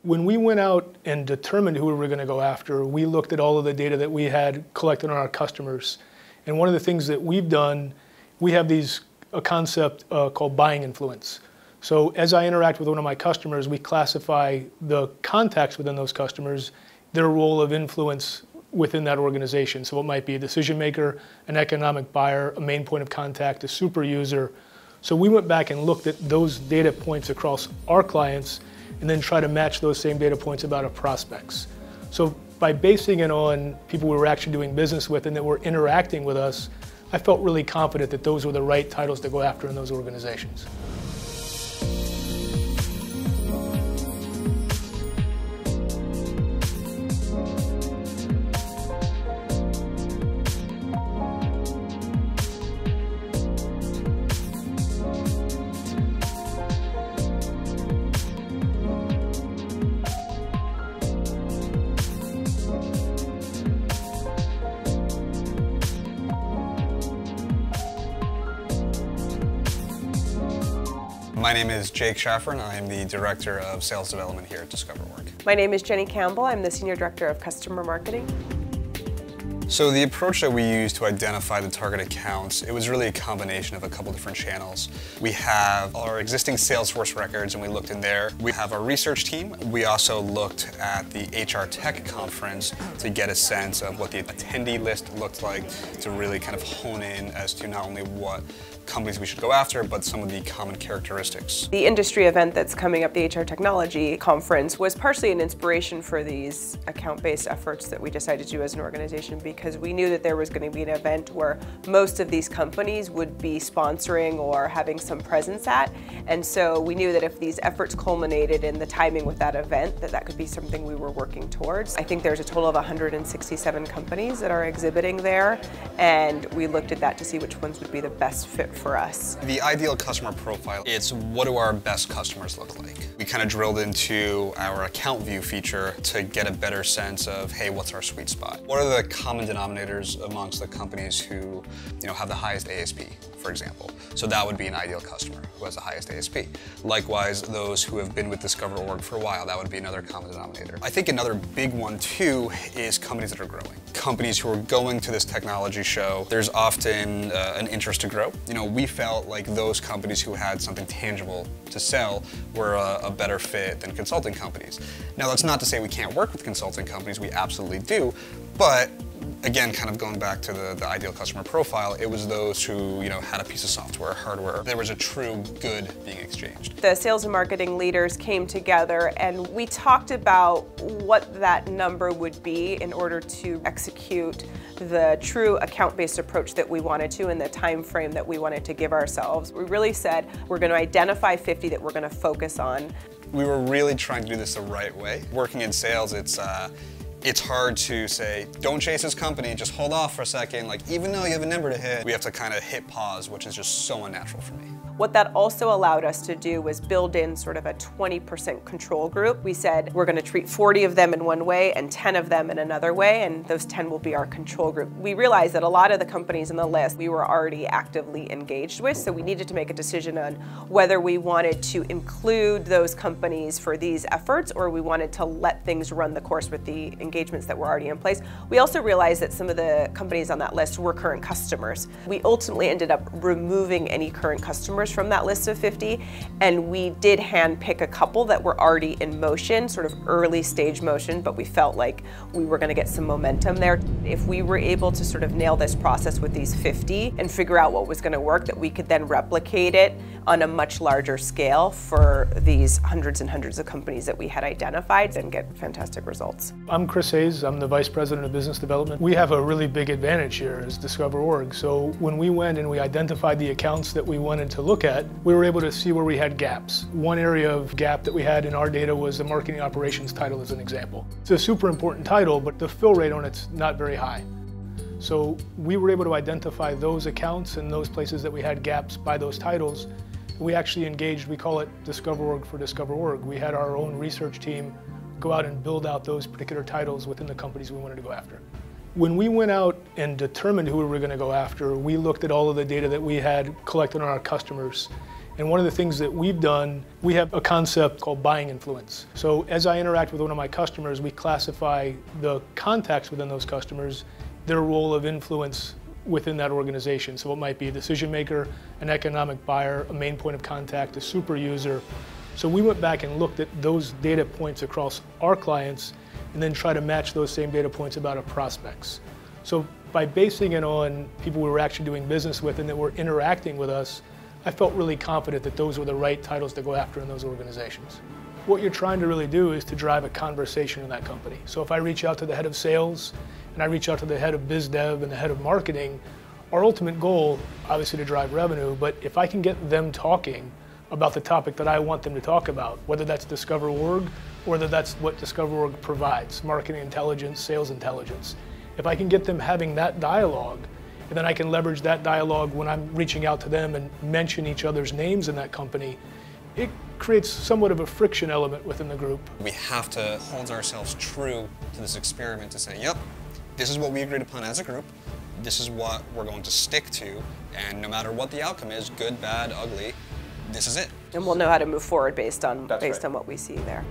When we went out and determined who we were going to go after, we looked at all of the data that we had collected on our customers. And one of the things that we've done, we have a concept called buying influence. So as I interact with one of my customers, we classify the contacts within those customers, their role of influence within that organization. So it might be a decision maker, an economic buyer, a main point of contact, a super user. So we went back and looked at those data points across our clients and then try to match those same data points about our prospects. So by basing it on people we were actually doing business with and that were interacting with us, I felt really confident that those were the right titles to go after in those organizations. My name is Jake Schaffer, and I am the Director of Sales Development here at DiscoverOrg. My name is Jenny Campbell. I'm the Senior Director of Customer Marketing. So the approach that we use to identify the target accounts, it was really a combination of a couple different channels. We have our existing Salesforce records, and we looked in there. We have our research team. We also looked at the HR Tech conference to get a sense of what the attendee list looked like, to really kind of hone in as to not only what companies we should go after, but some of the common characteristics. The industry event that's coming up, the HR Technology Conference, was partially an inspiration for these account-based efforts that we decided to do as an organization, because we knew that there was going to be an event where most of these companies would be sponsoring or having some presence at. And so we knew that if these efforts culminated in the timing with that event, that could be something we were working towards. I think there's a total of 167 companies that are exhibiting there, and we looked at that to see which ones would be the best fit for us. The ideal customer profile, it's what do our best customers look like? We kind of drilled into our account view feature to get a better sense of, hey, what's our sweet spot? What are the common denominators amongst the companies who, have the highest ASP, for example? So that would be an ideal customer who has the highest ASP. Likewise, those who have been with DiscoverOrg for a while, that would be another common denominator. I think another big one too is companies that are growing. Companies who are going to this technology show, there's often an interest to grow. We felt like those companies who had something tangible to sell were a better fit than consulting companies. Now, that's not to say we can't work with consulting companies, we absolutely do, but again, kind of going back to the ideal customer profile, it was those who, had a piece of software, hardware. There was a true good being exchanged. The sales and marketing leaders came together and we talked about what that number would be in order to execute the true account-based approach that we wanted to in the time frame that we wanted to give ourselves. We really said we're going to identify 50 that we're going to focus on. We were really trying to do this the right way. Working in sales, it's hard to say, don't chase this company, just hold off for a second. Like, even though you have a number to hit, we have to kind of hit pause, which is just so unnatural for me. What that also allowed us to do was build in sort of a 20% control group. We said we're going to treat 40 of them in one way and 10 of them in another way, and those 10 will be our control group. We realized that a lot of the companies in the list we were already actively engaged with, so we needed to make a decision on whether we wanted to include those companies for these efforts or we wanted to let things run the course with the engagements that were already in place. We also realized that some of the companies on that list were current customers. We ultimately ended up removing any current customers from that list of 50, and we did handpick a couple that were already in motion, sort of early stage motion, but we felt like we were going to get some momentum there. If we were able to sort of nail this process with these 50 and figure out what was going to work, that we could then replicate it on a much larger scale for these hundreds and hundreds of companies that we had identified and get fantastic results. I'm Chris Hayes. I'm the Vice President of Business Development. We have a really big advantage here as DiscoverOrg. So when we went and we identified the accounts that we wanted to look at, we were able to see where we had gaps. One area of gap that we had in our data was the marketing operations title as an example. It's a super important title, but the fill rate on it's not very high. So we were able to identify those accounts and those places that we had gaps by those titles. We actually engaged, we call it DiscoverOrg for DiscoverOrg. We had our own research team go out and build out those particular titles within the companies we wanted to go after. When we went out and determined who we were going to go after, we looked at all of the data that we had collected on our customers. And one of the things that we've done, we have a concept called buying influence. So as I interact with one of my customers, we classify the contacts within those customers, their role of influence within that organization. So it might be a decision maker, an economic buyer, a main point of contact, a super user. So we went back and looked at those data points across our clients and then try to match those same data points about our prospects. So by basing it on people we were actually doing business with and that were interacting with us, I felt really confident that those were the right titles to go after in those organizations. What you're trying to really do is to drive a conversation in that company. So if I reach out to the head of sales and I reach out to the head of biz dev and the head of marketing, our ultimate goal, obviously to drive revenue, but if I can get them talking about the topic that I want them to talk about, whether that's DiscoverOrg or whether that's what DiscoverOrg provides, marketing intelligence, sales intelligence. If I can get them having that dialogue, and then I can leverage that dialogue when I'm reaching out to them and mention each other's names in that company, it creates somewhat of a friction element within the group. We have to hold ourselves true to this experiment to say, yep, this is what we agreed upon as a group, this is what we're going to stick to, and no matter what the outcome is, good, bad, ugly, this is it. And we'll know how to move forward based on That's right. what we see there.